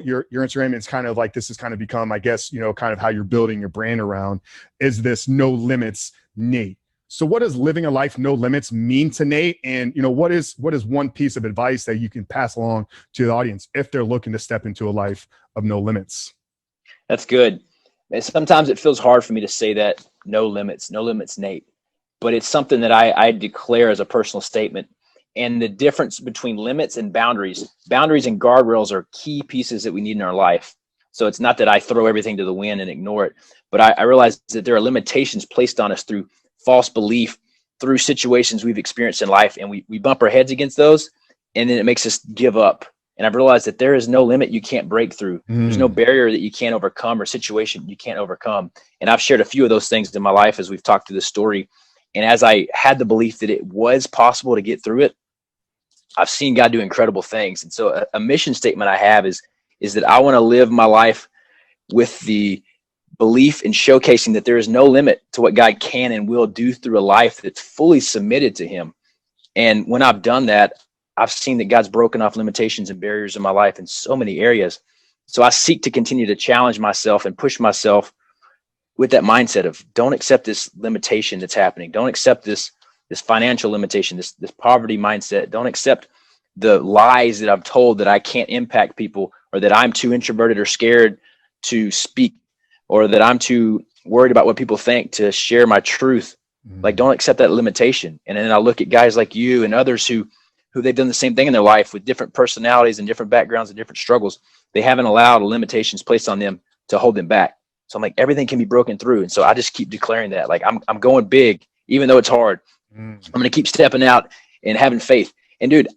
follow your Instagram. It's kind of like, this has kind of become, I guess, kind of how you're building your brand around, is this no limits Nate. So what does living a life no limits mean to Nate? And, what is one piece of advice that you can pass along to the audience if they're looking to step into a life of no limits? That's good. And sometimes it feels hard for me to say that, no limits, Nate, but it's something that I declare as a personal statement. And the difference between limits and boundaries and guardrails are key pieces that we need in our life. So it's not that I throw everything to the wind and ignore it, but I realize that there are limitations placed on us through false belief, through situations we've experienced in life, and we bump our heads against those, and then it makes us give up. And I've realized that there is no limit you can't break through. There's no barrier that you can't overcome or situation you can't overcome. And I've shared a few of those things in my life as we've talked through this story. And as I had the belief that it was possible to get through it, I've seen God do incredible things. And so a mission statement I have is that I want to live my life with the belief in showcasing that there is no limit to what God can and will do through a life that's fully submitted to him. And when I've done that, I've seen that God's broken off limitations and barriers in my life in so many areas. So I seek to continue to challenge myself and push myself with that mindset of, don't accept this limitation that's happening. Don't accept this financial limitation, this poverty mindset. Don't accept the lies that I'm told that I can't impact people, or that I'm too introverted or scared to speak, or that I'm too worried about what people think to share my truth. Like, don't accept that limitation. And then I look at guys like you and others who they've done the same thing in their life with different personalities and different backgrounds and different struggles. They haven't allowed limitations placed on them to hold them back. So I'm like, everything can be broken through. And so I just keep declaring that, like, I'm going big, even though it's hard. I'm going to keep stepping out and having faith. And dude,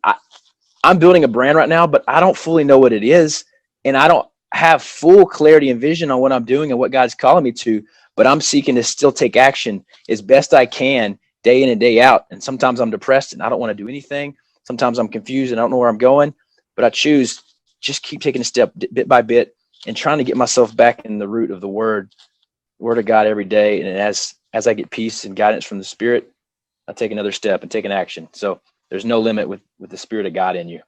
I'm building a brand right now, but I don't fully know what it is. And I don't have full clarity and vision on what I'm doing and what God's calling me to, but I'm seeking to still take action as best I can, day in and day out. And sometimes I'm depressed and I don't want to do anything. Sometimes I'm confused and I don't know where I'm going, but I choose just keep taking a step bit by bit and trying to get myself back in the root of the word of God every day. And as I get peace and guidance from the Spirit, I take another step and take an action. So there's no limit with the Spirit of God in you.